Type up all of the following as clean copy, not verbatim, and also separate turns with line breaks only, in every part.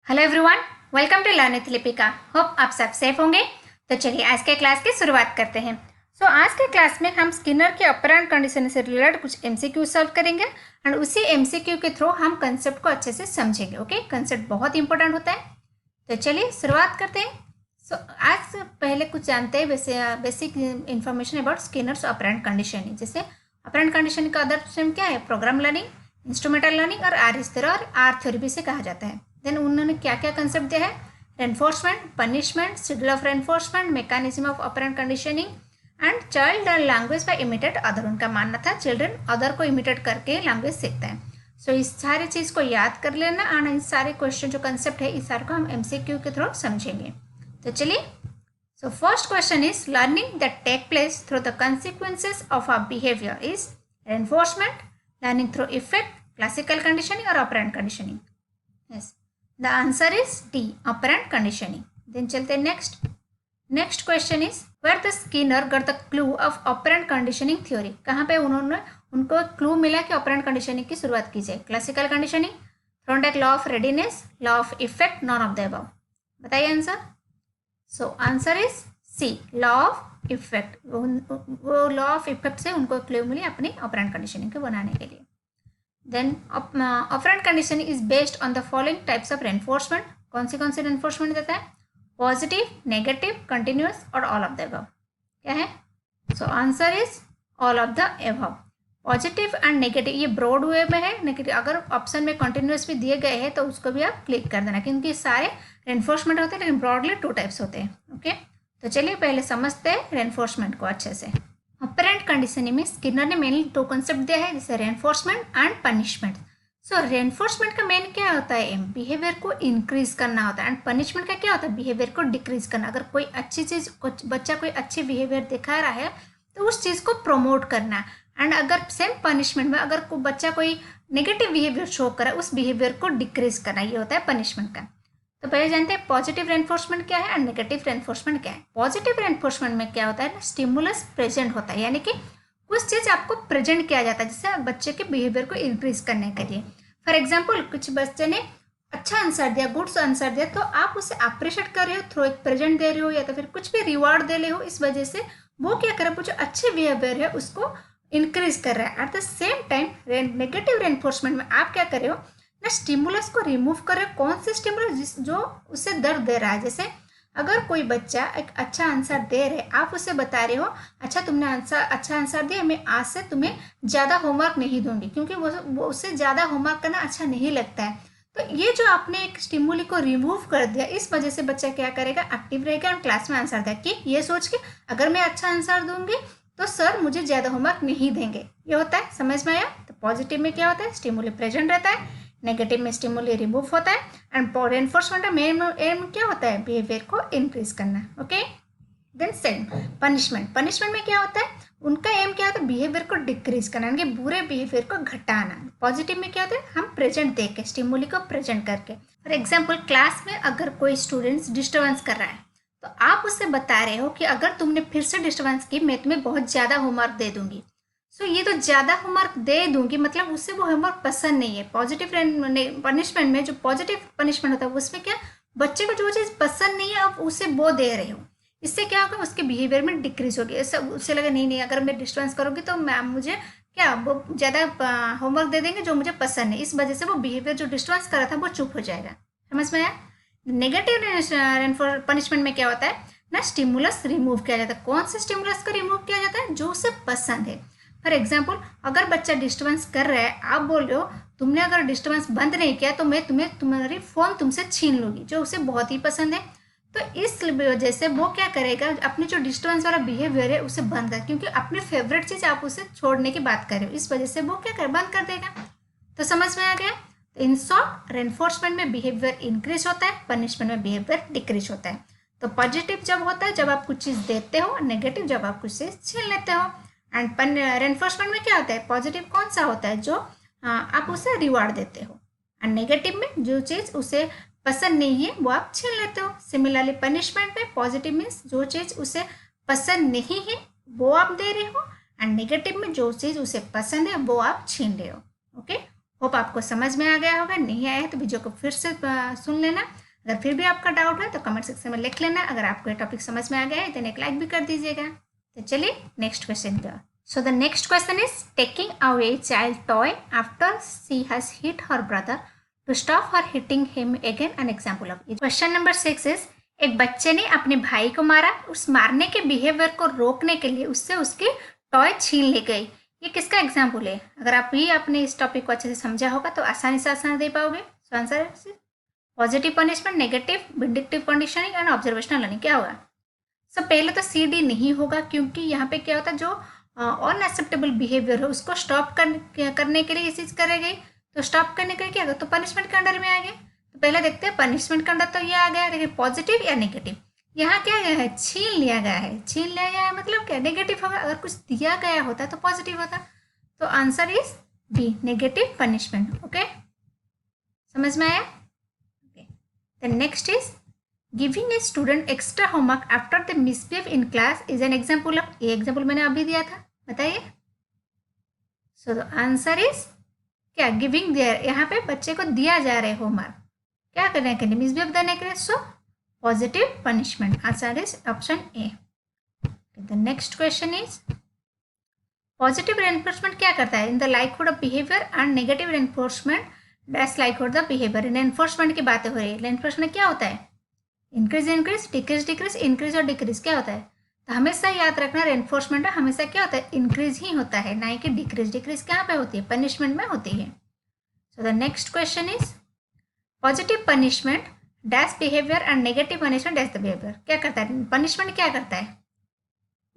Hello everyone, welcome to learn with Lipika. Hope आप सब safe होंगे। तो चलिए आज के क्लास की शुरुआत करते हैं। आज के क्लास में हम स्किनर के ऑपरेंट कंडीशन से रिलेटेड कुछ एमसीक्यू सॉल्व करेंगे और उसी एमसीक्यू के थ्रू हम कंसेप्ट को अच्छे से समझेंगे। ओके, कंसेप्ट बहुत इंपॉर्टेंट होता है। तो चलिए शुरुआत करते हैं। आज पहले कुछ जानते हैं basic information about Skinner's operant conditioning. जैसे ऑपरेंट कंडीशनिंग का अदर टर्म क्या है? प्रोग्राम लर्निंग, इंस्ट्रूमेंटल लर्निंग और आर स्थिर और आर थ्योरी भी से कहा जाता है। देन उन्होंने क्या क्या कंसेप्ट दिया है? Reinforcement, punishment, schedule of reinforcement, mechanism of operant conditioning and child learn language by imitate other. उनका मानना था चिल्ड्रन अदर को इमिटेट करके लैंग्वेज सीखता है। इस सारी चीज़ को याद कर लेना और इस सारे क्वेश्चन जो कंसेप्ट है इस सारे को हम एमसीक्यू के थ्रू समझेंगे। तो चलिए, first question is learning that take place through the consequences of our behavior is reinforcement, learning through effect, classical conditioning or operant conditioning. Yes, the answer is D, operant conditioning. Then चलते next question is where the Skinner got the clue of operant conditioning theory. कहाँ पे उनको clue मिला कि operant conditioning की शुरुआत की जाए? Classical conditioning, Thorndike law of readiness, law of effect, none of the above. बताइए answer. Answer is C, law of effect. वो लॉ ऑफ इफेक्ट से उनको क्लू मिली अपनी ऑपरेंट कंडीशनिंग को बनाने के लिए। Then operant conditioning is based on the following types of reinforcement. कौन से रेनफोर्समेंट देता है? पॉजिटिव, नेगेटिव, कंटिन्यूस और ऑल ऑफ द अबव। क्या है? Answer is all of the above. Positive and negative ये ब्रॉड वे में है। नेगेटिव अगर ऑप्शन में कंटिन्यूस भी दिए गए हैं तो उसको भी आप क्लिक कर देना, क्योंकि सारे रेनफोर्समेंट होते हैं लेकिन ब्रॉडली 2 टाइप्स होते हैं। ओके, तो चलिए पहले समझते हैं रेनफोर्समेंट को अच्छे से। ऑपरेंट कंडीशनिंग में स्किनर ने मेनली 2 कंसेप्ट दिया है, जैसे रेनफोर्समेंट एंड पनिशमेंट। रेनफोर्समेंट का मेन क्या होता है? बिहेवियर को इंक्रीज करना होता है। एंड पनिशमेंट का क्या होता है? बिहेवियर को डिक्रीज करना। अगर कोई अच्छी चीज़, बच्चा कोई अच्छी बिहेवियर दिखा रहा है तो उस चीज़ को प्रमोट करना। एंड अगर सेम पनिशमेंट में अगर कोई बच्चा कोई नेगेटिव बिहेवियर शो करे उस बिहेवियर को डिक्रीज करना, ये होता है पनिशमेंट का। तो पहले जानते हैं पॉजिटिव रेनफोर्समेंट क्या है और नेगेटिव रेनफोर्समेंट क्या है। पॉजिटिव रेनफोर्समेंट में क्या होता है? स्टिमुलस प्रेजेंट होता है, यानी कि कुछ चीज़ आपको प्रेजेंट किया जाता है जिससे बच्चे के बिहेवियर को इंक्रीज करने के लिए। फॉर एग्जाम्पल, कुछ बच्चे ने अच्छा आंसर दिया, गुड्स आंसर दिया, तो आप उसे अप्रिशिएट कर रहे हो, थ्रू एक प्रेजेंट दे रहे हो या तो फिर कुछ भी रिवॉर्ड दे रहे हो। इस वजह से वो क्या कर रहे हो? जो अच्छे बिहेवियर है उसको इंक्रीज कर रहा है। At the same time negative reinforcement में आप क्या कर रहे हो ना? स्टिमुलस को रिमूव कर रहे हो। कौन से स्टिमुलस? जो उसे दर्द दे रहा है। जैसे अगर कोई बच्चा एक अच्छा आंसर दे रहे, आप उसे बता रहे हो अच्छा तुमने अच्छा आंसर दिया, मैं आज से तुम्हें ज़्यादा होमवर्क नहीं दूंगी, क्योंकि वो उससे ज़्यादा होमवर्क करना अच्छा नहीं लगता है। तो ये जो आपने एक स्टिमुली को रिमूव कर दिया, इस वजह से बच्चा क्या करेगा? एक्टिव रहेगा और क्लास में आंसर देगा, कि ये सोच के अगर मैं अच्छा आंसर दूंगी तो सर मुझे ज़्यादा होमवर्क नहीं देंगे। ये होता है, समझ में आया? तो पॉजिटिव में क्या होता है? स्टिमुली प्रेजेंट रहता है, नेगेटिव में स्टिमुली रिमूव होता है। एंड रेनफोर्समेंट में एम क्या होता है? बिहेवियर को इंक्रीज करना। ओके, देन सेकंड पनिशमेंट में क्या होता है? उनका एम क्या होता है? बिहेवियर को डिक्रीज करना, यानी बुरे बिहेवियर को घटाना। पॉजिटिव में क्या होता है? हम प्रेजेंट दे के, स्टिमुली को प्रेजेंट करके। फॉर एग्जाम्पल, क्लास में अगर कोई स्टूडेंट्स डिस्टर्बेंस कर रहा है तो आप उससे बता रहे हो कि अगर तुमने फिर से डिस्टर्बेंस की मैं तुम्हें बहुत ज़्यादा होमवर्क दे दूंगी। ये तो ज़्यादा होमवर्क दे दूंगी मतलब उससे वो होमवर्क पसंद नहीं है। पॉजिटिव पनिशमेंट में जो पॉजिटिव पनिशमेंट होता है उसमें क्या, बच्चे को जो चीज़ पसंद नहीं है आप उसे वो दे रहे हो। इससे क्या होगा? उसके बिहेवियर में डिक्रीज होगी। ऐसा उससे लगा नहीं अगर मैं डिस्टर्बेंस करूँगी तो मैम मुझे क्या वो ज़्यादा होमवर्क दे देंगे जो मुझे पसंद है। इस वजह से वो बिहेवियर जो डिस्टर्बेंस कर रहा था वो चुप हो जाएगा। समझ में आया? नेगेटिव पनिशमेंट में क्या होता है ना? स्टिमुलस रिमूव किया जाता है। कौन से स्टिमुलस को रिमूव किया जाता है? जो उसे पसंद है। फॉर एग्जाम्पल, अगर बच्चा डिस्टर्बेंस कर रहा है, आप बोल रहे हो तुमने अगर डिस्टर्बेंस बंद नहीं किया तो मैं तुम्हारी फ़ोन तुमसे छीन लूँगी, जो उसे बहुत ही पसंद है। तो इस वजह से वो क्या करेगा? अपनी जो डिस्टर्बेंस वाला बिहेवियर है उसे बंद कर, क्योंकि अपनी फेवरेट चीज़ आप उसे छोड़ने की बात कर रहे हो, इस वजह से वो क्या बंद कर देगा। तो समझ में आ गया? तो इन शॉर्ट, रेनफोर्समेंट में बिहेवियर इंक्रीज होता है, पनिशमेंट में बिहेवियर डिक्रीज होता है। तो पॉजिटिव जब होता है जब आप कुछ चीज़ देते हो, नेगेटिव जब आप कुछ चीज़ छीन लेते हो। एंड रेनफोर्समेंट में क्या होता है? पॉजिटिव कौन सा होता है? जो आप उसे रिवार्ड देते हो। एंड नेगेटिव में जो चीज़ उसे पसंद नहीं है वो आप छीन लेते हो। सिमिलरली पनिशमेंट में पॉजिटिव मीन्स जो चीज़ उसे पसंद नहीं है वो आप दे रहे हो, एंड नेगेटिव में जो चीज़ उसे पसंद है वो आप छीन रहे हो। ओके, होप आपको समझ में आ गया होगा। नहीं आया है तो वीडियो को फिर से सुन लेना। अगर फिर भी आपका डाउट है तो कमेंट सेक्शन में लिख लेना। अगर आपको ये टॉपिक समझ में आ गया है तो एक लाइक भी कर दीजिएगा। तो चलिए नेक्स्ट क्वेश्चन का। So the next question is taking away child toy after she has hit her brother to stop her hitting him again an example of it. Question number 6 is एक बच्चे ने अपने भाई को मारा, उस मारने के बिहेवियर को रोकने के लिए उससे उसकी टॉय छीन ली गई। ये किसका एग्जाम्पल है? अगर आप भी आपने इस टॉपिक को अच्छे से समझा होगा तो आसानी से आसान दे पाओगे। So answer positive punishment, negative, vindictive conditioning and observational learning. क्या होगा? सब पहले तो सी डी नहीं होगा, क्योंकि यहाँ पे क्या होता है जो अनएक्सेप्टेबल बिहेवियर है उसको स्टॉप करने के लिए ये चीज़ करे गई। तो स्टॉप करने के लिए क्या होगा? तो पनिशमेंट के अंडर में आ गए। तो पहले देखते हैं पनिशमेंट के अंडर तो ये आ गया, लेकिन पॉजिटिव या नेगेटिव। यहाँ क्या गया है? छीन लिया गया है। छीन लिया गया है मतलब क्या? नेगेटिव होगा। अगर कुछ दिया गया होता तो पॉजिटिव होता। तो answer is B, negative punishment. Okay, समझ में आया? Okay, the next is giving a student extra homework after the misbehave in class is an example of. ये एग्जाम्पल मैंने अभी दिया था, बताइए। सो द आंसर इज क्या? Giving there. यहाँ पे बच्चे को दिया जा रहा है होमवर्क, क्या करने के लिए? मिसबिहेव देने के लिए। So positive punishment. Answer is option A. The next question is positive reinforcement क्या करता है? In the likelihood of behaviour and negative reinforcement dash likelihood the behaviour. Reinforcement की बातें हो रही है। रेनफोर्समेंट क्या होता है? Increase increase, decrease decrease, increase और डिक्रीज। क्या होता है? तो हमेशा याद रखना रेनफोर्समेंट हमेशा क्या होता है? इंक्रीज ही होता है, ना कि डिक्रीज। डिक्रीज कहाँ पे होती है? पनिशमेंट में होती है। सो the next question is positive punishment dash behaviour and negative punishment dash the behaviour. क्या करता है? पनिशमेंट क्या करता है?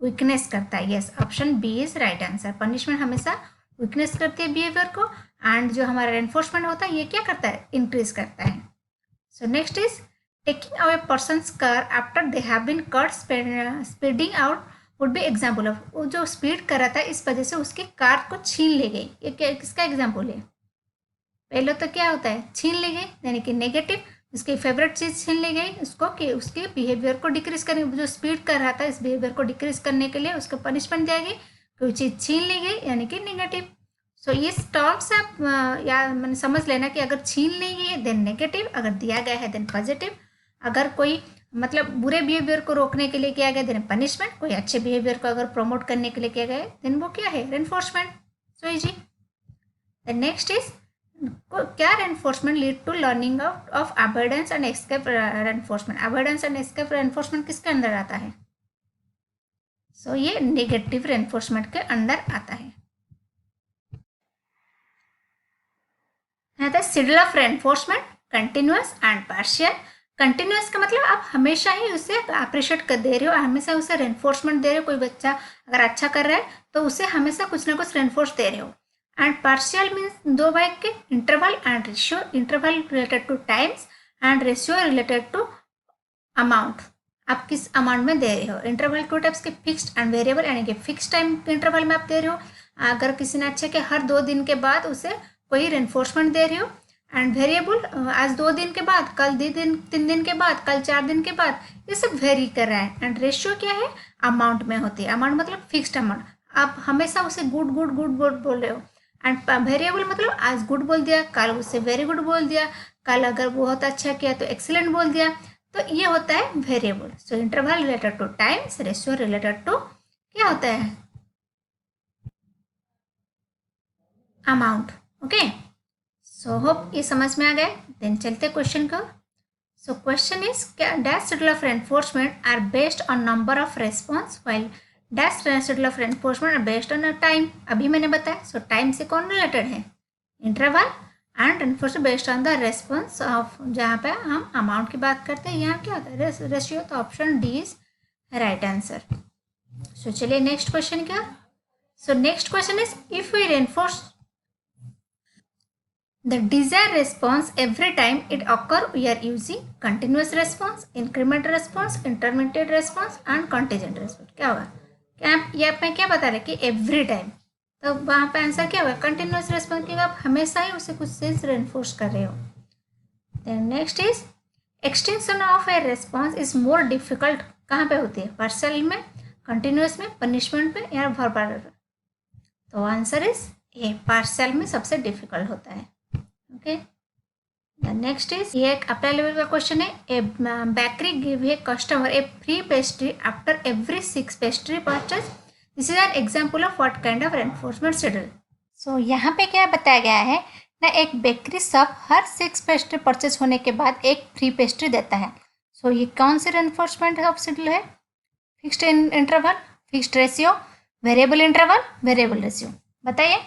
वीकनेस करता है। Yes, option B is right answer. Punishment हमेशा वीकनेस करती है बिहेवियर को, एंड जो हमारा रेनफोर्समेंट होता है ये क्या करता है? इंक्रीज करता है। So next is taking away person's car after they have been caught speeding out would be example of. वो जो स्पीड कर रहा था इस वजह से उसकी कार को छीन ली गई। ये क्या किसका एग्जाम्पल है? पहले तो क्या होता है? छीन ली गई, यानी कि नेगेटिव। उसकी फेवरेट चीज़ छीन ली गई उसको, कि उसके बिहेवियर को डिक्रीज करने, जो स्पीड कर रहा था इस बिहेवियर को डिक्रीज करने के लिए उसको पनिशमेंट दिया गई, कोई चीज़ छीन ली गई, यानी कि नेगेटिव। सो ये टर्म्स आप या मैंने समझ लेना कि अगर छीन ली गई है देन नेगेटिव, अगर दिया गया है देन पॉजिटिव। अगर कोई मतलब बुरे बिहेवियर को रोकने के लिए किया गया देन पनिशमेंट, कोई अच्छे बिहेवियर को अगर प्रमोट करने के लिए किया गया देन वो क्या है? Reinforcement. So easy. The next is क्या reinforcement lead to learning of avoidance and escape reinforcement. Avoidance and escape reinforcement किसके अंदर आता है? सो ये नेगेटिव रेनफोर्समेंट के अंदर आता है। Schedule of reinforcement continuous and partial. Continuous का मतलब आप हमेशा ही उसे अप्रिशिएट कर दे रहे हो, हमेशा उसे रेनफोर्समेंट दे रहे हो। कोई बच्चा अगर अच्छा कर रहा है तो उसे हमेशा कुछ ना कुछ रेनफोर्स दे रहे हो। एंड पार्शियल मीन्स दो भाग के, interval and ratio. Interval related to times and ratio related to amount. आप किस अमाउंट में दे रहे हो। इंटरवल टू टाइप्स के, फिक्स्ड एंड वेरिएबल, यानी कि फिक्स टाइम इंटरवल में आप दे रहे हो। अगर किसी ने अच्छा किया हर 2 दिन के बाद उसे कोई रेनफोर्समेंट दे रहे हो। एंड वेरिएबल आज 2 दिन के बाद, कल 3 दिन के बाद, कल 4 दिन के बाद, ये सब वेरी कर रहा है। एंड रेशियो क्या है? अमाउंट में होती है। अमाउंट मतलब फिक्स्ड अमाउंट। आप हमेशा उसे गुड गुड गुड गुड बोल रहे हो। एंड वेरिएबल मतलब आज गुड बोल दिया, कल उससे वेरी गुड बोल दिया, कल अगर बहुत अच्छा किया तो एक्सीलेंट बोल दिया। तो ये होता है variable. So interval related to times, ratio related to क्या होता है? अमाउंट। ओके, सो होप ये समझ में आ गए। देन चलते क्वेश्चन को। So question is dash schedule of reinforcement are based on number of response while dash schedule of reinforcement are based on time. अभी मैंने बताया। सो टाइम से कौन रिलेटेड है? Interval. And reinforcement based on the response of, जहाँ पे हम amount की बात करते हैं यहाँ क्या होता है? रेशियो। तो option D is right answer. So चलिए नेक्स्ट क्वेश्चन क्या। So next question is if we reinforce the desired response every time it occur, we are using continuous response, incremental response, intermittent response and contingent response। क्या होगा? क्या ये आप मैं क्या बता रहे कि एवरी टाइम, तो वहाँ पे आंसर क्या होगा? कंटिन्यूस रेस्पॉन्स, क्योंकि आप हमेशा ही उसे कुछ चीज रेनफोर्स कर रहे हो। Then next is extension of a response is more difficult. कहाँ पे होती है? पार्शियल में, कंटिन्यूस में, पनिशमेंट में या वर्बल। तो आंसर इज ए, पार्शियल में सबसे डिफिकल्ट होता है। ओके, नेक्स्ट इज, ये एक अपना लेवल का क्वेश्चन है। A bakery give a customer a free pastry after every 6 pastry purchase. This is an example of what kind of reinforcement schedule. So यहाँ पे क्या बताया गया है ना, एक बेकरी शॉप हर 6 पेस्ट्री परचेज होने के बाद एक फ्री पेस्ट्री देता है। सो ये कौन सी रेनफोर्समेंट ऑफ शेड्यूल है? Fixed interval, fixed ratio, variable interval, variable ratio, बताइए।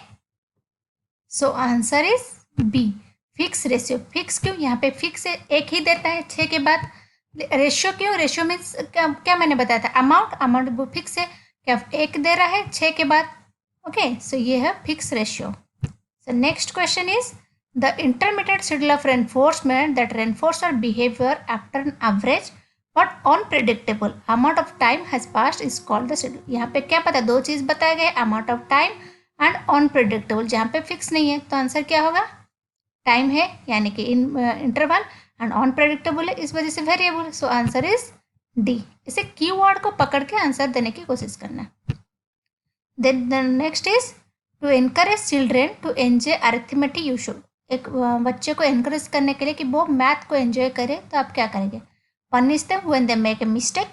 So answer is B, fix ratio. Fix क्यों? यहाँ पे फिक्स एक ही देता है 6 के बाद। रेशियो क्यों? रेशियो मीन्स क्या मैंने बताया था, अमाउंट वो फिक्स है, क्या एक दे रहा है 6 के बाद। ओके, सो ये है fix ratio. So next question is, the intermediate schedule of reinforcement that reinforce our behaviour after an average but unpredictable amount of time has passed is called the schedule. यहाँ पे क्या पता, दो चीज़ बताए गए, amount of time and unpredictable. जहाँ पे फिक्स नहीं है तो आंसर क्या होगा? टाइम है यानी कि इंटरवल, एंड अनप्रेडिक्टेबल है इस वजह से variable. So answer is D. इसे कीवर्ड को पकड़ के आंसर देने की कोशिश करना। Then next is, to encourage children to enjoy arithmetic you should. एक बच्चे को एनकरेज करने के लिए कि वो मैथ को एंजॉय करे तो आप क्या करेंगे? Punish them when they make a mistake,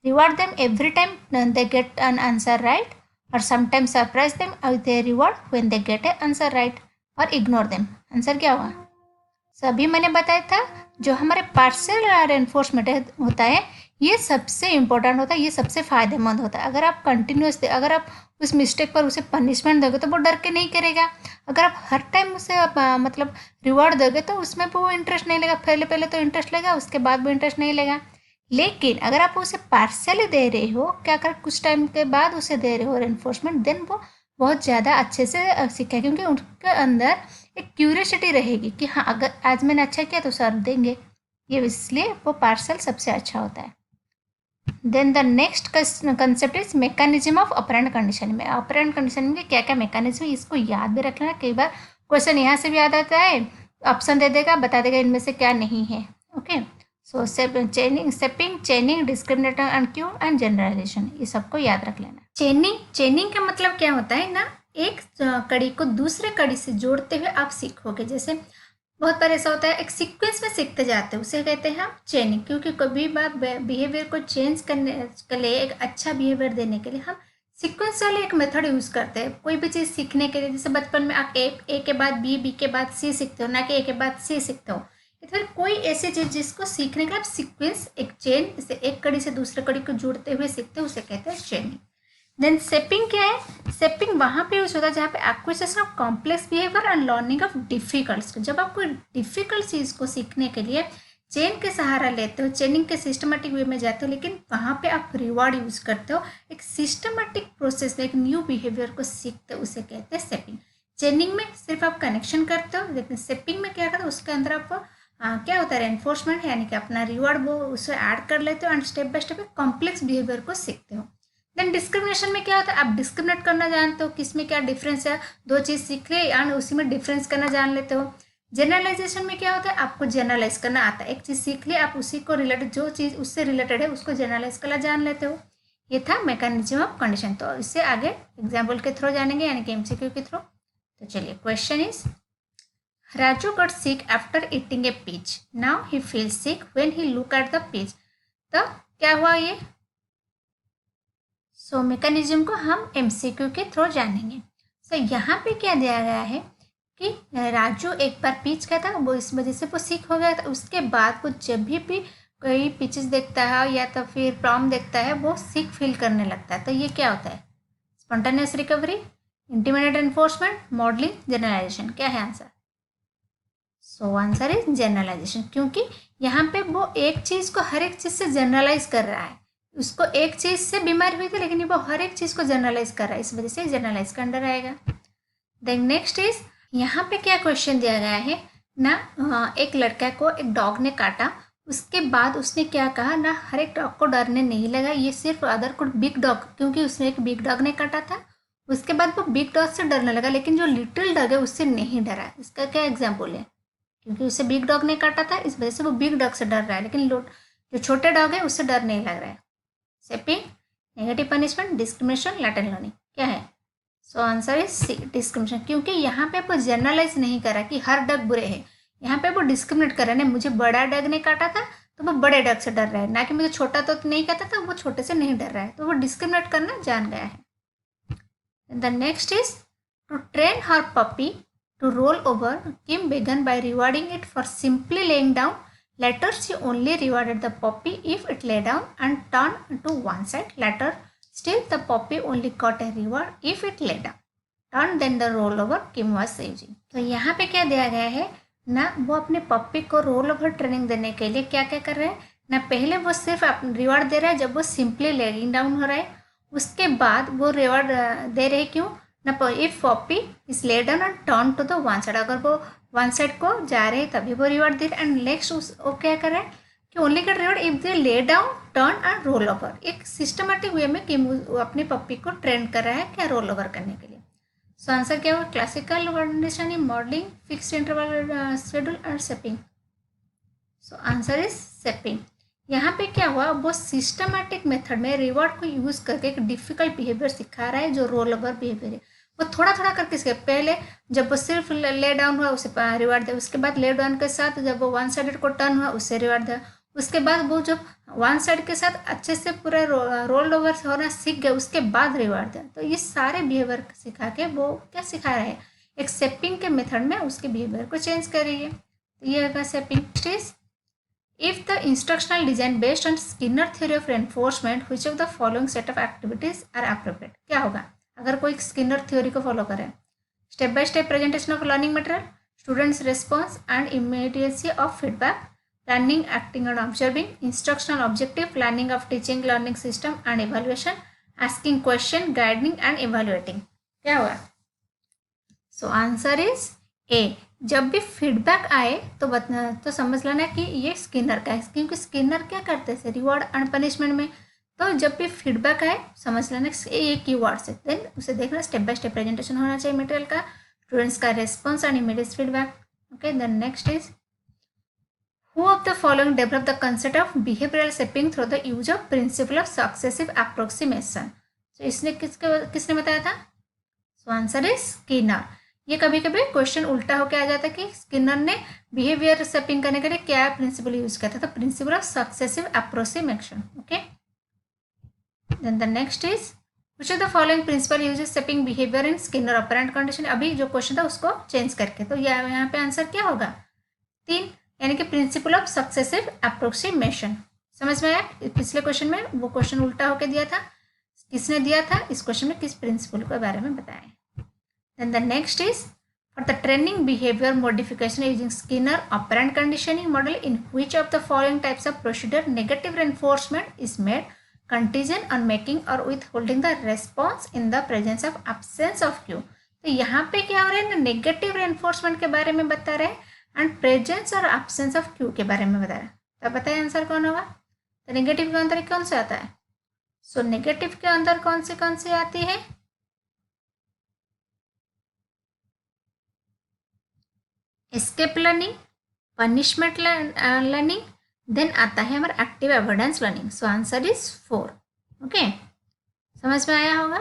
reward them every time they get an answer right, और sometimes surprise them with a reward when they get a answer right, और इग्नोर देम। आंसर क्या होगा? सभी मैंने बताया था, जो हमारे पार्शियल रेनफोर्समेंट होता है ये सबसे इम्पोर्टेंट होता है, ये सबसे फ़ायदेमंद होता है। अगर आप कंटिन्यूस अगर आप उस मिस्टेक पर उसे पनिशमेंट दोगे तो वो डर के नहीं करेगा। अगर आप हर टाइम उसे मतलब रिवॉर्ड दोगे तो उसमें वो इंटरेस्ट नहीं लेगा। पहले तो इंटरेस्ट लेगा, उसके बाद वो इंटरेस्ट नहीं लेगा। लेकिन अगर आप उसे पार्शियली दे रहे हो, क्या कर कुछ टाइम के बाद उसे दे रहे हो रेनफोर्समेंट, देन वो बहुत ज़्यादा अच्छे से सीखेगा, क्योंकि उनके अंदर एक क्यूरियोसिटी रहेगी कि हाँ अगर आज मैंने अच्छा किया तो सर देंगे, ये इसलिए वो पार्सल सबसे अच्छा होता है। Then the next concept is mechanism of operant condition में। ऑपरेंट कंडीशन में क्या क्या मैकेनिज्म है इसको याद भी रख लेना। कई बार क्वेश्चन यहाँ से भी याद आता है, ऑप्शन दे देगा, बता देगा इनमें से क्या नहीं है। Okay, so shaping, chaining, discriminator and cue and generalisation, ये सबको याद रख लेना। चेनिंग का मतलब क्या होता है ना, एक कड़ी को दूसरे कड़ी से जोड़ते हुए आप सीखोगे। जैसे बहुत बार ऐसा होता है, एक सीक्वेंस में सीखते जाते हैं, उसे कहते हैं हम चेनिंग। क्योंकि कभी बार बिहेवियर को चेंज करने के लिए, एक अच्छा बिहेवियर देने के लिए हम सीक्वेंस वाले एक मेथड यूज़ करते हैं। कोई भी चीज़ सीखने के लिए, जैसे बचपन में आप ए के बाद बी के बाद सी सीखते हो, ना कि ए के बाद सी सीखते हो। तो फिर कोई ऐसी चीज़ जिसको सीखने का आप सीक्वेंस, एक चेन, जैसे एक कड़ी से दूसरे कड़ी को जोड़ते हुए सीखते हो, उसे कहते हैं चेनिंग। देन सेपिंग क्या है? सेपिंग वहाँ पे यूज होता है जहाँ पे acquisition of complex behaviour and learning of difficult. जब आप कोई डिफिकल्ट चीज़ को सीखने के लिए चेन के सहारा लेते हो, चेनिंग के सिस्टमेटिक वे में जाते हो, लेकिन वहाँ पे आप रिवॉर्ड यूज करते हो, एक सिस्टमेटिक प्रोसेस में एक न्यू बिहेवियर को सीखते हो, उसे कहते हैं सेपिंग। चेनिंग में सिर्फ आप कनेक्शन करते हो, लेकिन सेपिंग में क्या करते हो, उसके अंदर आप क्या होता है, रेनफोर्समेंट, यानी कि अपना रिवॉर्ड वो उसे ऐड कर लेते हो and step by step complex behaviour को सीखते हो। देन डिस्क्रिमिनेशन में क्या होता है, आप डिस्क्रिमिनेट करना जानते हो, किस में क्या डिफरेंस है, दो चीज़ सीख ले एंड उसी में डिफरेंस करना जान लेते हो। जनरलाइजेशन में क्या होता है, आपको जनरलाइज करना आता है, एक चीज़ सीख ले, आप उसी को रिलेटेड, जो चीज़ उससे रिलेटेड है उसको जनरलाइज करना जान लेते हो। ये था मैकेनिज्म ऑफ कंडीशन। तो इससे आगे एग्जाम्पल के थ्रू जानेंगे, यानी कि MCQ के थ्रू। तो चलिए, question is, Raju got sick after eating a peach, now he feel sick when he look at the peach. तो क्या हुआ ये? सो मैकेनिज्म को हम MCQ के थ्रू जानेंगे। सो यहाँ पे क्या दिया गया है कि राजू एक बार पीच का था, वो इस वजह से वो सिक हो गया था। उसके बाद वो जब भी कोई पीचेस देखता है या तो फिर प्रॉम देखता है, वो सिक फील करने लगता है। तो ये क्या होता है? Spontaneous recovery, intimate enforcement, modelling, generalisation. क्या है answer? So answer is generalisation, क्योंकि यहाँ पे वो एक चीज़ को हर एक चीज़ से जनरलाइज कर रहा है। उसको एक चीज़ से बीमारी हुई थी, लेकिन वो हर एक चीज़ को जनरलाइज कर रहा है, इस वजह से जनरलाइज का अंडर आएगा। देन नेक्स्ट इज, यहाँ पे क्या क्वेश्चन दिया गया है ना, एक लड़का को एक डॉग ने काटा, उसके बाद उसने क्या कहा ना, हर एक डॉग को डरने नहीं लगा, ये सिर्फ अदर को बिग डॉग, क्योंकि उसने एक बिग डॉग ने काटा था, उसके बाद वो बिग डॉग से डरने लगा, लेकिन जो लिटिल डॉग है उससे नहीं डरा। इसका क्या एग्जाम्पल है? क्योंकि उसे बिग डॉग ने काटा था, इस वजह से वो बिग डॉग से डर रहा है, लेकिन जो छोटे डॉग है उससे डर नहीं लग रहा है। Shaping, negative punishment, discrimination, latent learning. क्या है? So answer is C, discrimination, क्योंकि यहाँ पे वो जनरलाइज नहीं करा कि हर डग बुरे हैं। यहाँ पे वो डिस्क्रिमिनेट कर रहे हैं, मुझे बड़ा डग ने काटा था तो वो बड़े डग से डर रहा है, ना कि मुझे छोटा तो नहीं कहता था वो छोटे से नहीं डर रहा है, तो वो डिस्क्रिमिनेट करना जान गया है। The next is to train her puppy to roll over, Kim began by rewarding it for simply laying down. Later, she only rewarded the puppy if it lay down and turned to one side. Later, still the puppy only got a reward if it lay down. Turn then the roll over Kim was using. तो यहाँ पे क्या दिया गया है ना, वो अपने पप्पी को रोल ओवर ट्रेनिंग देने के लिए क्या क्या कर रहे हैं ना, पहले वो सिर्फ रिवॉर्ड दे रहा है जब वो सिंपली लेइंग डाउन हो रहा है, उसके बाद वो रिवॉर्ड दे रहे हैं क्यों ना, if puppy is lay down and turn to the one side, अगर वो वन साइड को जा रहे हैं तभी वो रिवॉर्ड दे रहे हैं। एंड नेक्स्ट वो क्या कर रहे हैं कि only get reward if they lay down turn and roll over. एक सिस्टमेटिक वे में कि अपनी पप्पी को ट्रेन कर रहा है क्या, रोल ओवर करने के लिए। सो आंसर क्या होगा, classical conditioning, modelling, fixed interval schedule और सेपिंग। सो आंसर इज सेपिंग। यहाँ पे क्या हुआ, वो सिस्टमेटिक मेथड में रिवॉर्ड को यूज़ करके एक डिफिकल्ट बिहेवियर सिखा रहा है जो रोल ओवर बिहेवियर है। वो थोड़ा थोड़ा करके सीखे, पहले जब वो सिर्फ ले डाउन हुआ उसे रिवार्ड दिया, उसके बाद ले डाउन के साथ जब वो वन साइडेड को टर्न हुआ उससे रिवार्ड दिया, उसके बाद वो जब वन साइड के साथ अच्छे से पूरा रोल ओवर होना सीख गया उसके बाद रिवार्ड दिया। तो ये सारे बिहेवियर सिखा के वो क्या सिखा रहा है, एक सेपिंग के मेथड में उसके बिहेवियर को चेंज कर रही है। तो ये होगा shaping. If the instructional design based on Skinner theory of reinforcement which of the following set of activities are appropriate. क्या होगा अगर कोई स्किनर थ्योरी को फॉलो करें, step by step presentation of learning material, students response and immediacy of feedback, planning acting and observing, instructional objective, planning of teaching learning system and evaluation, asking question, guiding and evaluating. क्या होगा, सो answer is a. जब भी feedback आए तो समझ लेना कि ये स्किनर का है, क्योंकि स्किनर क्या करते हैं रिवॉर्ड एंड पनिशमेंट में। तो जब भी फीडबैक आए समझ लेना ये कीवर्ड से, देन उसे देखना स्टेप बाय स्टेप प्रेजेंटेशन होना चाहिए मटेरियल का, स्टूडेंट्स का response and immediate feedback. Okay, then next is who of the following develop the concept of behavioural shaping through the use of principle of successive approximation. तो इसने किसने बताया था, सो answer is Skinner. ये कभी कभी क्वेश्चन उल्टा होकर आ जाता है कि स्किनर ने बिहेवियर शेपिंग करने के लिए क्या प्रिंसिपल यूज किया था, तो principal of successive approximation. Okay, then the next is which of the following principle uses shaping behavior in Skinner operant condition। अभी जो क्वेश्चन था उसको चेंज करके, तो यहाँ पे आंसर क्या होगा 3, यानी कि प्रिंसिपल ऑफ सक्सेसिव अप्रोक्सीमेशन। समझ में आया, पिछले क्वेश्चन में वो क्वेश्चन उल्टा होके दिया था, किसने दिया था, इस क्वेश्चन में किस प्रिंसिपल के बारे में बताया। then the next is for the training behavior modification using Skinner operant conditioning model in which of the following types of procedure negative reinforcement is made contingent on making or withholding the response in the presence of absence of cue। तो यहाँ पे क्या हो रहा है ना, negative reinforcement के बारे में बता रहे हैं एंड प्रेजेंस और एब्सेंस ऑफ क्यू के बारे में बता रहे हैं। तो बताइए आंसर कौन होगा, तो नेगेटिव के अंदर कौन से आता है, सो नेगेटिव के अंदर कौन सी आती है, escape learning, punishment learning, then आता है हमारा active evidence learning. So answer is 4। Okay, समझ में आया होगा।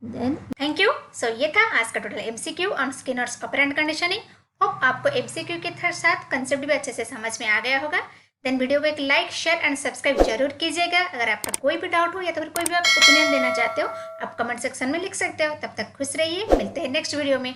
Then thank you. सो ये था आज का total MCQ on Skinner's operant conditioning. Hope आपको एमसीक्यू के साथ कंसेप्ट भी अच्छे से समझ में आ गया होगा। देन वीडियो को एक लाइक, शेयर एंड सब्सक्राइब जरूर कीजिएगा। अगर आपका कोई भी डाउट हो या तो फिर कोई भी आप ओपिनियन देना चाहते हो आप कमेंट सेक्शन में लिख सकते हो। तब तक खुश रहिए, मिलते हैं नेक्स्ट वीडियो में।